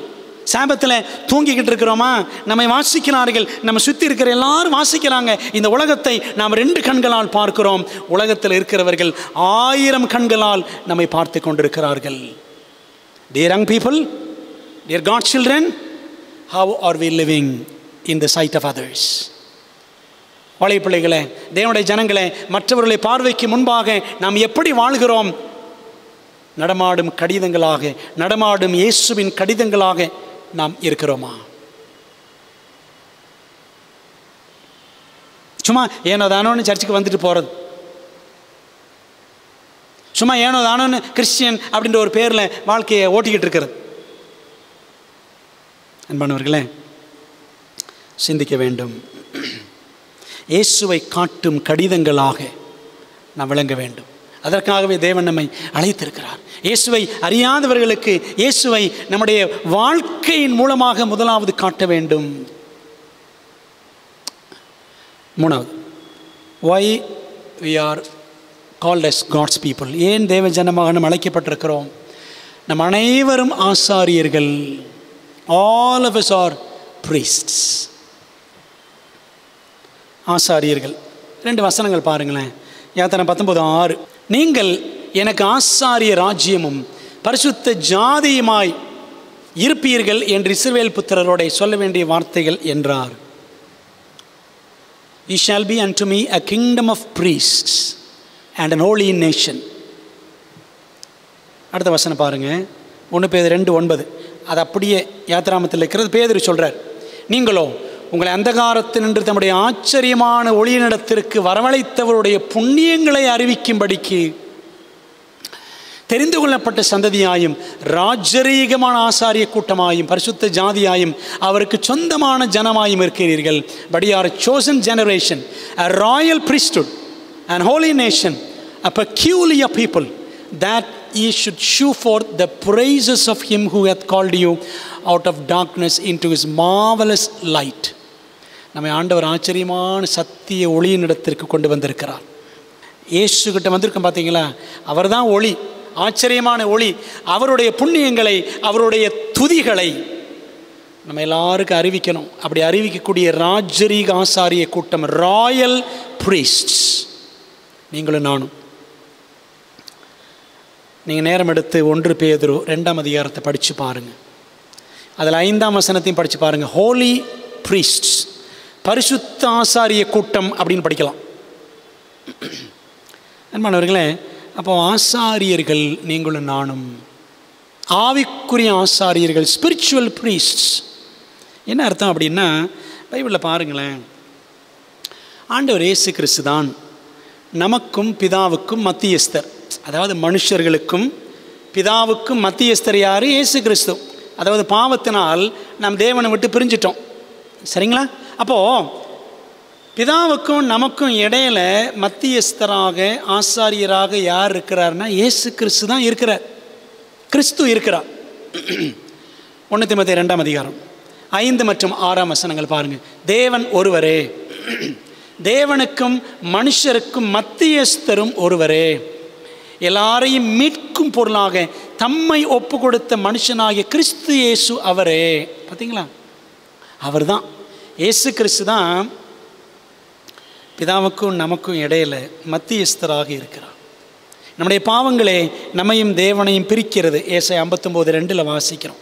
[SPEAKER 1] சாபத்தில் தூங்கிக்கிட்டு இருக்கிறோமா? நம்மை வாசிக்கிறார்கள். நம்ம சுற்றி இருக்கிற எல்லாரும் வாசிக்கிறாங்க. இந்த உலகத்தை நாம் 2 கண்களால் பார்க்கிறோம். உலகத்தில் இருக்கிறவர்கள் 1000 கண்களால் நம்மை பார்த்து கொண்டிருக்கிறார்கள். Dear young people, dear God's children, how are we living in the sight of others? வாலிப பிள்ளைகளே, தேவனுடைய ஜனங்களே, மற்றவர்களை பார்வைக்கு முன்பாக நாம் எப்படி வாழ்கிறோம்? நடமாடும் கடிதங்களாக, நடமாடும் இயேசுவின் கடிதங்களாக நாம் இருக்கிறோமா? சும்மா ஏனோ தானோன்னு சர்ச்சுக்கு வந்துட்டு போகிறது, சும்மா ஏனோ தானோன்னு கிறிஸ்டியன் அப்படின்ற ஒரு பேரில் வாழ்க்கையை ஓட்டிக்கிட்டு இருக்கிறது. அன்பானவர்களே, சிந்திக்க வேண்டும். இயேசுவை காட்டும் கடிதங்களாக நாம் விளங்க வேண்டும். அதற்காகவே தேவன் நம்மை அழைத்திருக்கிறார். இயேசுவை அறியாதவர்களுக்கு இயேசுவை நம்முடைய வாழ்க்கையின் மூலமாக முதலாவது காட்ட வேண்டும். 3வது, why we are called as God's people. ஏன் தேவ ஜனமாக நாம் அழைக்கப்பட்டிருக்கிறோம்? நம் அனைவரும் ஆசாரியர்கள். all of us are priests. ஆசாரியர்கள். 2 வசனங்கள் பாருங்களேன். யாத்திராகமம் 19:6. நீங்கள் எனக்கு ஆசாரிய ராஜ்யமும் பரிசுத்த ஜாதியுமாய் இருப்பீர்கள் என்று இஸ்ரவேல் புத்திரரோட சொல்ல வேண்டிய வார்த்தைகள் என்றார். Ye shall be unto me a kingdom of priests and an holy nation. அடுத்த வசனம் பாருங்க, 1 பேதுரு 2:9. அது அப்படியே யாத்திராகமத்தில் இருக்கிறது. பேதுரு சொல்றார், நீங்களோ உங்களை அந்தகாரத்தினின்று தம்முடைய ஆச்சரியமான ஒளியினிடத்திற்கு வரவழைத்தவருடைய புண்ணியங்களை அறிவிக்கும்படிக்கு தெரிந்து கொள்ளப்பட்ட சந்ததியாயும் ராஜரீகமான ஆசாரிய கூட்டமாயும் பரிசுத்த ஜாதியாயும் அவருக்கு சொந்தமான ஜனமாயும் இருக்கிறீர்கள். But you are a chosen generation, a royal priesthood, an holy nation, a peculiar people, that ye should shew forth the praises of him who hath called you out of darkness into his marvelous light. நம்மை ஆண்டவர் ஆச்சரியமான சத்திய ஒளியின் இடத்திற்கு கொண்டு வந்திருக்கிறார். இயேசுகிட்ட வந்திருக்கோம் பார்த்தீங்களா? அவர் தான் ஒளி, ஆச்சரியமான ஒளி. அவருடைய புண்ணியங்களை, அவருடைய துதிகளை நம்ம எல்லாருக்கும் அறிவிக்கணும். அப்படி அறிவிக்கக்கூடிய ராஜரீக ஆசாரிய கூட்டம், ராயல் பிரீஸ்ட்ஸ், நீங்களும் நானும். நீங்கள் நேரம் எடுத்து 1 பேதுரு 2ஆம் அதிகாரத்தை படித்து பாருங்கள். அதில் 5ஆம் வசனத்தையும் படித்து பாருங்கள். ஹோலி பிரீஸ்ட்ஸ், பரிசுத்த ஆசாரிய கூட்டம் அப்படின்னு படிக்கலாம். அன்பானவர்களே, அப்போ ஆசாரியர்கள் நீங்களும் நானும், ஆவிக்குரிய ஆசாரியர்கள், ஸ்பிரிச்சுவல் பிரீஸ்ட்ஸ். என்ன அர்த்தம் அப்படின்னா, பைபிளில் பாருங்களேன், ஆண்டவர் இயேசு கிறிஸ்து தான் நமக்கும் பிதாவுக்கும் மத்தியஸ்தர். அதாவது மனுஷர்களுக்கும் பிதாவுக்கும் மத்தியஸ்தர் யார்? இயேசு கிறிஸ்து. அதாவது பாவத்தினால் நாம் தேவனை விட்டு பிரிஞ்சிட்டோம். சரிங்களா? அப்போது பிதாவுக்கும் நமக்கும் இடையில மத்தியஸ்தராக ஆசாரியராக யார் இருக்கிறார்னா இயேசு கிறிஸ்து தான் இருக்கிறார். கிறிஸ்து இருக்கிறார். 1 தீமோத்தேயு 2ஆம் அதிகாரம் 5 மற்றும் 6ஆம் வசனங்கள் பாருங்கள். தேவன் ஒருவரே, தேவனுக்கும் மனுஷருக்கும் மத்தியஸ்தரும் ஒருவரே, எல்லாரையும் மீட்கும் பொருளாக தம்மை ஒப்பு கொடுத்த மனுஷனாகிய கிறிஸ்து இயேசு அவரே. பார்த்தீங்களா? அவர் தான், இயேசு கிறிஸ்து தான் பிதாவுக்கும் நமக்கும் இடையில மத்தியஸ்தராக இருக்கிறார். நம்முடைய பாவங்களே நம்மையும் தேவனையும் பிரிக்கிறது. ஏசாயா 59:2 வாசிக்கிறோம்.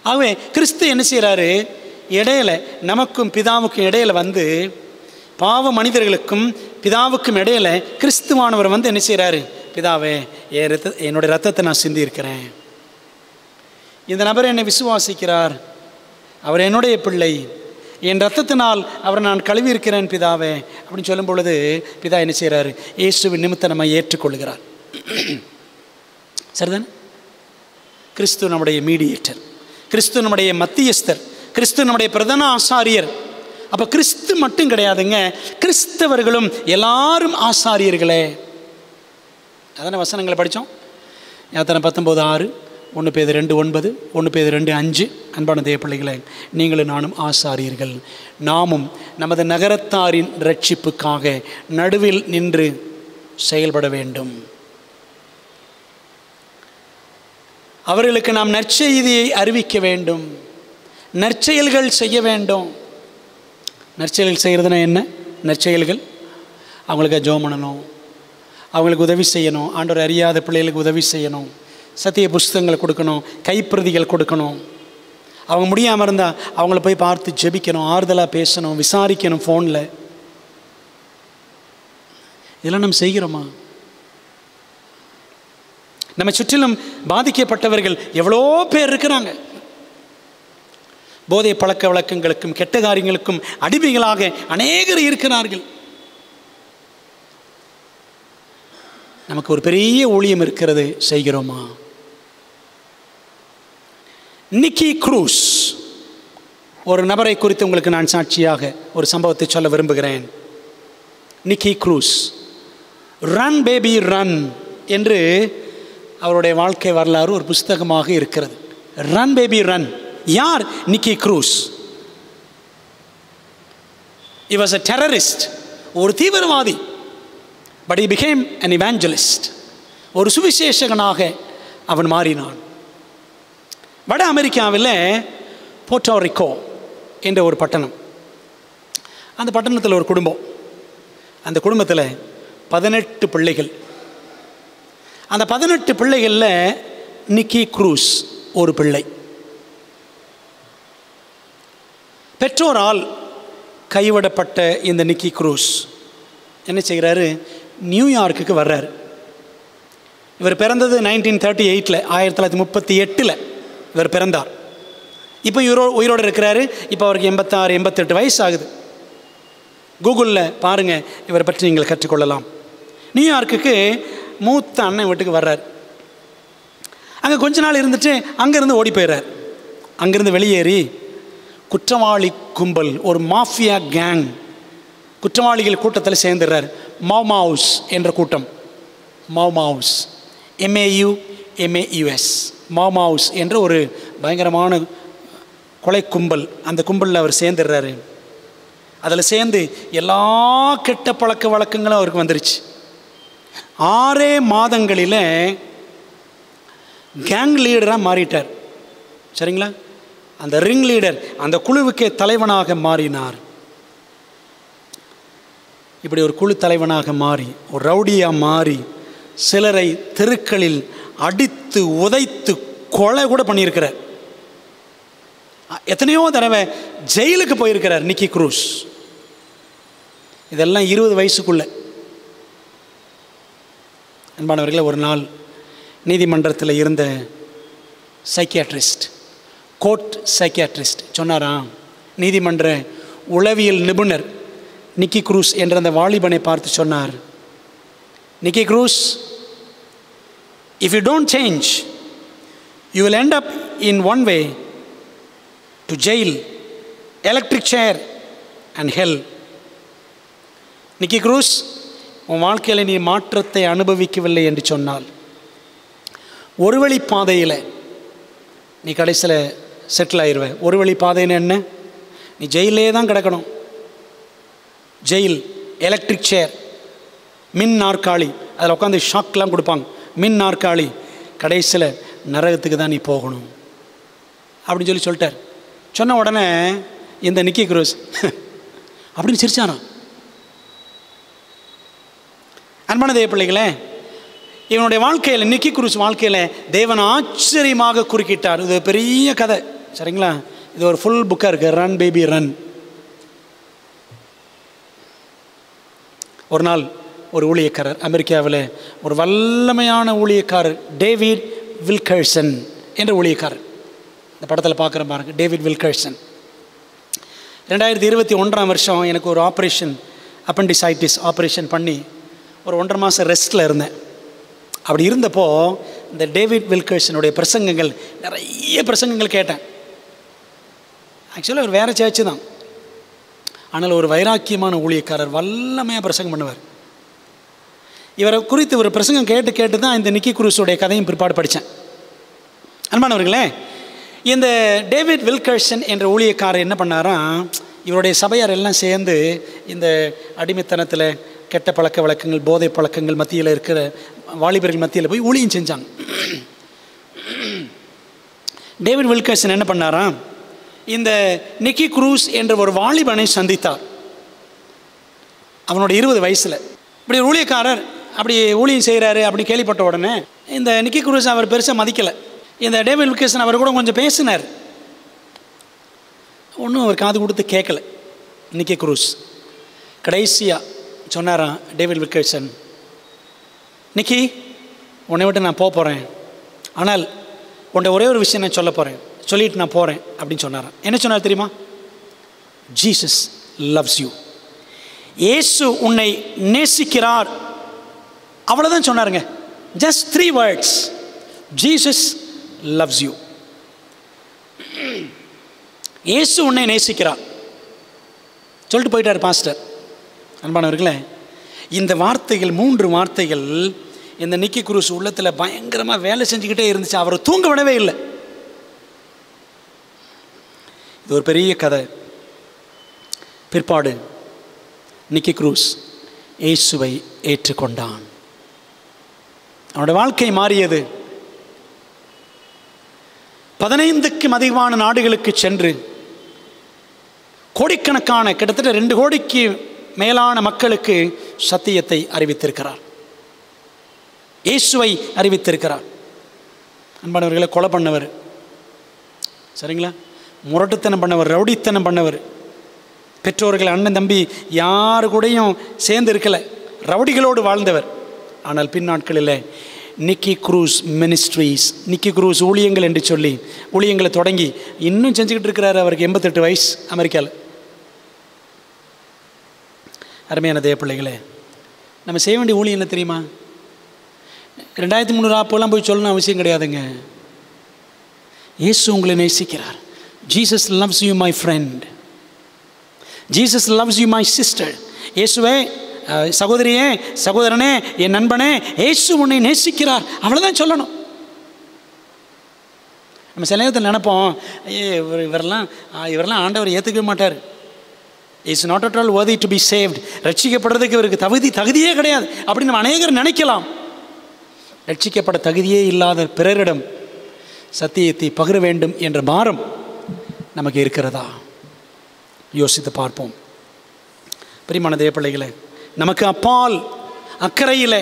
[SPEAKER 1] ஆகவே கிறிஸ்து என்ன செய்கிறாரு? இடையில நமக்கும் பிதாவுக்கும் இடையில வந்து, பாவ மனிதர்களுக்கும் பிதாவுக்கும் இடையில கிறிஸ்துவானவர் வந்து என்ன செய்கிறாரு? பிதாவே, என்னுடைய ரத்தத்தை நான் சிந்தி இருக்கிறேன், இந்த நபர் என்னை விசுவாசிக்கிறார், அவர் என்னுடைய பிள்ளை, என் ரத்தத்தினால் அவரை நான் கழுவி இருக்கிறேன் பிதாவே அப்படின்னு சொல்லும் பொழுது பிதா என்ன செய்கிறாரு? இயேசுவின் நிமித்தம் நம்ம ஏற்றுக்கொள்கிறார். சரிதானே? கிறிஸ்து நம்முடைய மீடியேட்டர், கிறிஸ்து நம்முடைய மத்தியஸ்தர், கிறிஸ்து நம்முடைய பிரதான ஆசாரியர். அப்போ கிறிஸ்து மட்டும் கிடையாதுங்க, கிறிஸ்தவர்களும் எல்லாரும் ஆசாரியர்களே. அதான வசனங்களை படித்தோம். யாத்திரை 19:6, 1 பேதுரு 2:9, 1 பேதுரு 2:5. அன்பான தேவ பிள்ளைகளே, நீங்களும் நானும் ஆசாரியர்கள். நாமும் நமது நகரத்தாரின் ரட்சிப்புக்காக நடுவில் நின்று செயல்பட வேண்டும். அவர்களுக்கு நாம் நற்செய்தியை அறிவிக்க வேண்டும், நற்செயல்கள் செய்ய வேண்டும். நற்செயல்கள் செய்கிறதுனா என்ன? நற்செயல்கள் அவங்களுக்கு ஜெபம் பண்ணணும், அவங்களுக்கு உதவி செய்யணும், ஆண்டவர் அறியாத பிள்ளைகளுக்கு உதவி செய்யணும், சத்திய புஸ்தகங்களை கொடுக்கணும், கைப்பிரதிகள் கொடுக்கணும். அவங்க முடியாமல் இருந்தால் அவங்கள போய் பார்த்து ஜெபிக்கணும், ஆறுதலாக பேசணும், விசாரிக்கணும் ஃபோனில். இதெல்லாம் நம்ம செய்கிறோமா? நம்ம சுற்றிலும் பாதிக்கப்பட்டவர்கள் எவ்வளோ பேர் இருக்கிறாங்க. போதை பழக்க வழக்கங்களுக்கும் கெட்ட காரியங்களுக்கும் அடிமைகளாக அநேகர் இருக்கிறார்கள். நமக்கு ஒரு பெரிய ஊழியம் இருக்கிறது, செய்கிறோமா? நிக்கி க்ரூஸ் ஒரு நபரை குறித்து உங்களுக்கு நான் சாட்சியாக ஒரு சம்பவத்தை சொல்ல விரும்புகிறேன். நிக்கி க்ரூஸ், ரன் பேபி ரன் என்று அவருடைய வாழ்க்கை வரலாறு ஒரு புஸ்தகமாக இருக்கிறது. Run baby run. யார் நிக்கி cruise? He was a terrorist, ஒரு தீவிரவாதி. But he became an evangelist. ஒரு சுவிசேஷகனாக அவன் மாறினான். வட அமெரிக்காவில் போர்ட்டோரிக்கோ என்ற ஒரு பட்டணம். அந்த பட்டணத்தில் ஒரு குடும்பம். அந்த குடும்பத்தில் 18 பிள்ளைகள். அந்த 18 பிள்ளைகளில் நிக்கி க்ரூஸ் ஒரு பிள்ளை. பெற்றோரால் கைவிடப்பட்ட இந்த நிக்கி க்ரூஸ் என்ன செய்கிறாரு? நியூயார்க்குக்கு வர்றார். இவர் பிறந்தது 1938, 1938 இவர் பிறந்தார். இப்போ உயிரோடு இருக்கிறாரு. இப்போ அவருக்கு 86, 88 வயசு ஆகுது. கூகுளில் பாருங்கள், இவரை பற்றி நீங்கள் கற்றுக்கொள்ளலாம். நியூயார்க்குக்கு மூத்த அண்ணன் வீட்டுக்கு வர்றார். அங்கே கொஞ்ச நாள் இருந்துட்டு அங்கேருந்து ஓடி போயிடுறார். அங்கேருந்து வெளியேறி குற்றவாளி கும்பல், ஒரு மாஃபியா கேங், குற்றவாளிகள் கூட்டத்தில் சேர்ந்துடுறார். மௌமாவுஸ் என்ற கூட்டம். மௌமாவுஸ், MAUS, மௌமாவுஸ் என்ற ஒரு பயங்கரமான கொலை கும்பல். அந்த கும்பலில் அவர் சேர்ந்துடுறாரு. அதில் சேர்ந்து எல்லா கெட்ட பழக்க வழக்கங்களும் அவருக்கு வந்துருச்சு. 6 மாதங்களில் கேங் லீடராக மாறிட்டார். சரிங்களா? அந்த ரிங் லீடர், அந்த குழுவுக்கே தலைவனாக மாறினார். இப்படி ஒரு குழு தலைவனாக மாறி, ஒரு ரவுடியாக மாறி, சிலரை தெருக்களில் அடித்து உதைத்து கொலை கூட பண்ணியிருக்கிறார். எத்தனையோ தடவை ஜெயிலுக்கு போயிருக்கிறார் நிக்கி க்ரூஸ். இதெல்லாம் 20 வயசுக்குள்ள. அன்பானவர்களே, ஒரு நாள் நீதிமன்றத்தில் இருந்த சைக்கியாட்ரிஸ்ட், கோர்ட் சைக்கியாட்ரிஸ்ட் சொன்னாராம், நீதிமன்ற உளவியல் நிபுணர் நிக்கி க்ரூஸ் என்ற அந்த வாலிபனை பார்த்து சொன்னார், Nikki Cruz, if you don't change, you will end up in one way to jail, electric chair and hell. Nikki Cruz, உன் வாழ்க்கையில் நீ மாற்றத்தை அனுபவிக்கவில்லை என்று சொன்னால், ஒரு வழி பாதையில் நீ கடைசியில் செட்டில் ஆயிடுவ. ஒரு வழி பாதைன்னு என்ன? நீ ஜெயிலே தான் கிடக்கணும். ஜெயில், எலக்ட்ரிக் சேர், மின் நாற்காலி, அதில் உட்காந்து ஷாக்லாம் கொடுப்பாங்க, மின் நாற்காலி, கடைசியில் நரகத்துக்கு தான் நீ போகணும் அப்படின்னு சொல்லிட்டார். சொன்ன உடனே இந்த நிக்கி குரூஸ் அப்படின்னு சிரிச்சாராம். அன்பான தேவ பிள்ளைகளே, இவனுடைய வாழ்க்கையில், நிக்கி குரூஸ் வாழ்க்கையில் தேவன் ஆச்சரியமாக குறுக்கிட்டார். இது பெரிய கதை, சரிங்களா? இது ஒரு ஃபுல் புக்காக இருக்குது, ரன் பேபி ரன். ஒரு நாள் ஒரு ஊழியக்காரர், அமெரிக்காவில் ஒரு வல்லமையான ஊழியக்காரர், டேவிட் வில்கர்சன் என்ற ஊழியக்காரர், இந்த படத்தில் பார்க்குற பாருங்க, டேவிட் வில்கர்சன். 2021 எனக்கு ஒரு ஆப்ரேஷன், அப்பெண்டிசைட்டிஸ் ஆப்ரேஷன் பண்ணி ஒரு 1.5 மாதம் ரெஸ்ட்டில் இருந்தேன். அப்படி இருந்தப்போ இந்த டேவிட் வில்கர்சனுடைய பிரசங்கங்கள், நிறைய பிரசங்கங்கள் கேட்டேன். ஆக்சுவலாக ஒரு வேறு சேர்ச்சி தான், ஆனால் ஒரு வைராக்கியமான ஊழியக்காரர், வல்லமையாக பிரசங்கம் பண்ணுவார். இவரை குறித்து ஒரு பிரசங்கம் கேட்டு கேட்டு தான் இந்த நிக்கி குரூஸுடைய கதையும் பிற்பாடு படித்தேன். அன்பானவர்களே, இந்த டேவிட் வில்கர்சன் என்ற ஊழியக்காரர் என்ன பண்ணாராம், இவருடைய சபையார் எல்லாம் சேர்ந்து இந்த அடிமைத்தனத்தில், கெட்ட பழக்க வழக்கங்கள், போதை பழக்கங்கள் மத்தியில் இருக்கிற வாலிபர்கள் மத்தியில் போய் ஊழியம் செஞ்சாங்க. டேவிட் வில்கர்சன் என்ன பண்ணாராம், இந்த நிக்கி குரூஸ் என்ற ஒரு வாலிபனை சந்தித்தார். அவனோட 20 வயசில். இப்படி ஒரு ஊழியக்காரர் அப்படி ஊழியம் செய்கிறாரு அப்படி கேள்விப்பட்ட உடனே இந்த நிக்கி குரூஸ் அவர் பெருசாக மதிக்கலை. இந்த டேவிட் வில்கர்சன் அவர் கூட கொஞ்சம் பேசினார், ஒன்றும் அவர் காது கொடுத்து கேட்கல. நிக்கி குரூஸ் கடைசியாக சொன்னாராம், டேவிட் வில்கர்சன், நிக்கி, உன்னை விட்டு நான் போகிறேன், ஆனால் உன்னை ஒரே ஒரு விஷயம் நான் சொல்ல போகிறேன், சொல்லிட்டு நான் போகிறேன் அப்படின்னு சொன்னாராம். என்ன சொன்னார் தெரியுமா? Jesus loves you. இயேசு உன்னை நேசிக்கிறார். அவ்வளோதான் சொன்னாருங்க. Just 3 words, Jesus loves you. இயேசு உன்னை நேசிக்கிறார் சொல்லிட்டு போயிட்டார் பாஸ்டர். அன்பானவர்களே, இந்த வார்த்தைகள், 3 வார்த்தைகள் இந்த நிக்கி குரூஸ் உள்ளத்தில் பயங்கரமாக வேலை செஞ்சுக்கிட்டே இருந்துச்சு. அவரை தூங்க விடவே இல்லை. இது ஒரு பெரிய கதை. பிற்பாடு நிக்கி குரூஸ் இயேசுவை ஏற்றுக்கொண்டான். அவனுடைய வாழ்க்கை மாறியது. 15க்கும் அதிகமான நாடுகளுக்கு சென்று கோடிக்கணக்கான, கிட்டத்தட்ட 2 கோடிக்கு மேலான மக்களுக்கு சத்தியத்தை அறிவித்திருக்கிறார், இயேசுவை அறிவித்திருக்கிறார். அன்பானவர்களை, கொலை பண்ணவர், சரிங்களா, முரட்டுத்தனம் பண்ணவர், ரவுடித்தனம் பண்ணவர், பெற்றோர்கள், அண்ணன் தம்பி யாரு கூடயும் சேர்ந்து இருக்கலை, ரவுடிகளோடு வாழ்ந்தவர். ஆனால் பின்னாட்களில் நிக்கி குரூஸ் மினிஸ்ட்ரீஸ், நிக்கி குரூஸ் ஊழியங்கள் என்று சொல்லி ஊழியங்களை தொடங்கி இன்னும் செஞ்சுக்கிட்டு இருக்கிறார். அவருக்கு 88 வயசு, அமெரிக்காவில். அருமையான தேவ பிள்ளைகளே, நம்ம செய்ய வேண்டிய ஊழியம் என்ன தெரியுமா? 2300 அப்போலாம் போய் சொல்லணும் அவசியம் கிடையாதுங்க. இயேசு உங்களை நேசிக்கிறார். Jesus loves you my friend, Jesus loves you my sister. இயேசுவே, சகோதரியே, சகோதரனே, என் நண்பனே, இயேசு உன்னை நேசிக்கிறார். அவ்வளோதான் சொல்லணும். நம்ம சில நேரத்தில் நினைப்போம், இவரெல்லாம் ஆண்டவர் ஏற்றுக்கவே மாட்டார், is not at all worthy to be saved, ரட்சிக்கப்படுறதுக்கு இவருக்கு தகுதியே கிடையாது அப்படின்னு நம்ம அநேகர் நினைக்கலாம். ரட்சிக்கப்பட தகுதியே இல்லாத பிறரிடம் சத்தியத்தை பகிர வேண்டும் என்ற பாரம் நமக்கு இருக்கிறதா? யோசித்து பார்ப்போம். பிரியமான தேவ பிள்ளைகளே, நமக்கு அப்பால் அக்கறையில்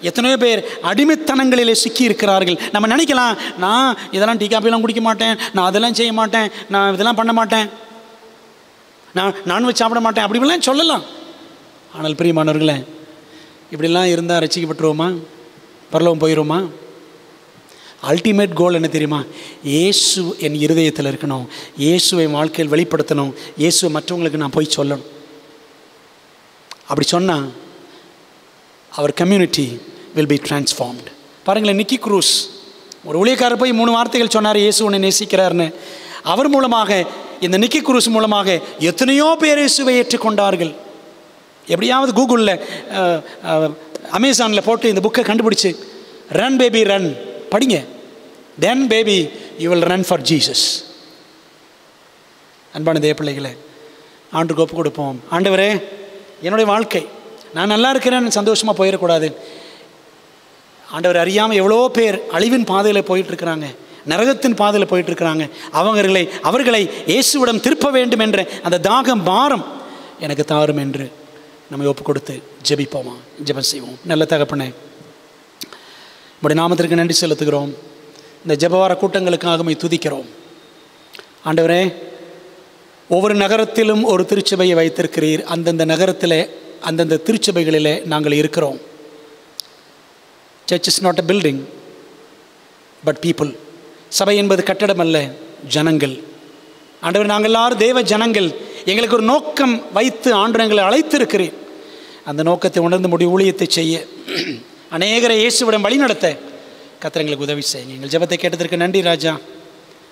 [SPEAKER 1] எத்தனையோ பேர் அடிமைத்தனங்களிலே சிக்கி இருக்கிறார்கள். நம்ம நினைக்கலாம், நான் இதெல்லாம் டீ காப்பிலாம் குடிக்க மாட்டேன், நான் அதெல்லாம் செய்ய மாட்டேன், நான் இதெல்லாம் பண்ண மாட்டேன், நான் நான்வெஜ் சாப்பிட மாட்டேன், அப்படிலாம் சொல்லலாம். ஆனால் பிரியமானவர்களே, இப்படிலாம் இருந்தால் ரட்சிக்கப்பட்டுருவோமா? பரலோகம் போயிடுவோமா? அல்டிமேட் கோல் என்ன தெரியுமா? இயேசு என் இருதயத்தில் இருக்கணும், இயேசுவை வாழ்க்கையில் வெளிப்படுத்தணும், இயேசுவை மற்றவங்களுக்கு நான் போய் சொல்லணும். அப்படி சொன்னால் our community will be transformed. பாருங்களேன், நிக்கி க்ரூஸ் ஒரு ஊழியக்காரர் போய் 3 வார்த்தைகள் சொன்னார், இயேசு உன்னை நேசிக்கிறார்னு. அவர் மூலமாக, இந்த நிக்கி க்ரூஸ் மூலமாக எத்தனையோ பேர் இயேசுவை ஏற்றுக்கொண்டார்கள். எப்படியாவது கூகுளில் அமேசானில் போட்டு இந்த புக்கை கண்டுபிடிச்சி ரன் பேபி ரன் படிங்க. Then baby you will run for Jesus. அன்பான தேவ பிள்ளைகளே, ஆண்டுக்கு ஒப்பு கொடுப்போம். ஆண்டவரே, என்னுடைய வாழ்க்கை நான் நல்லா இருக்கிறேன்னு சந்தோஷமாக போயிடக்கூடாது. ஆண்டவர் அறியாமல் எவ்வளோ பேர் அழிவின் பாதையில் போயிட்டுருக்கிறாங்க, நரகத்தின் பாதையில் போயிட்டுருக்கிறாங்க. அவர்களை இயேசுவிடம் திருப்ப வேண்டும் என்ற அந்த தாகம் பாரம் எனக்கு தாரும் என்று நம்ம ஒப்பு கொடுத்து ஜெபிப்போமா? ஜெபம் செய்வோம். நல்ல தகப்பனே, உம்முடைய நாமத்திற்கு நன்றி செலுத்துகிறோம். இந்த ஜெபவார கூட்டங்களுக்காக துதிக்கிறோம். ஆண்டவரே, ஒவ்வொரு நகரத்திலும் ஒரு திருச்சபையை வைத்திருக்கிறீர். அந்தந்த நகரத்தில், அந்தந்த திருச்சபைகளில் நாங்கள் இருக்கிறோம். Search is not a building but people. சபை என்பது கட்டடம் அல்ல, ஜனங்கள். ஆண்டவர், நாங்கள் எல்லாரும் தேவ ஜனங்கள். எங்களுக்கு ஒரு நோக்கம் வைத்து ஆண்டவர் எங்களை அழைத்திருக்கிறேன். அந்த நோக்கத்தை உணர்ந்து முடிவு ஊழியத்தை செய்ய, அநேகரை இயேசுவிடம் வழி நடத்த கர்த்தர் எங்களுக்கு உதவி செய்யுங்க. எங்கள் ஜெபத்தை கேட்டதற்கு நன்றி ராஜா.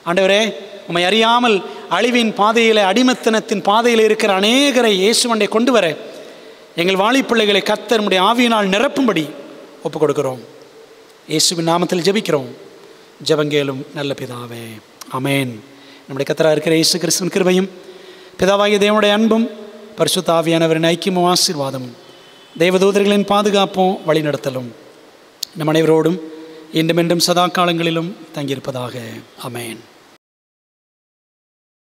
[SPEAKER 1] ஆண்டவரே, உம்மை அறியாமல் அழிவின் பாதையில், அடிமத்தனத்தின் பாதையில் இருக்கிற அநேகரை இயேசுவண்டை கொண்டு வர எங்கள் வாலிப்பிள்ளைகளை கர்த்தர் உம்முடைய ஆவியினால் நிரப்பும்படி ஒப்புக் கொடுக்கிறோம். இயேசுவின் நாமத்தில் ஜெபிக்கிறோம். ஜெபங்கேலும் நல்ல பிதாவே, ஆமென். நம்முடைய கர்த்தராக இருக்கிற இயேசு கிறிஸ்துவின் கிருபையும், பிதாவாகிய தேவனுடைய அன்பும், பரிசுத்த ஆவியானவரின் ஐக்கியமும் ஆசீர்வாதமும், தேவதூதர்களின் பாதுகாப்பும் வழிநடத்தலும் நம் அனைவரோடும் இன்றும் என்றும் சதா காலங்களிலும் தங்கியிருப்பதாக. ஆமென்.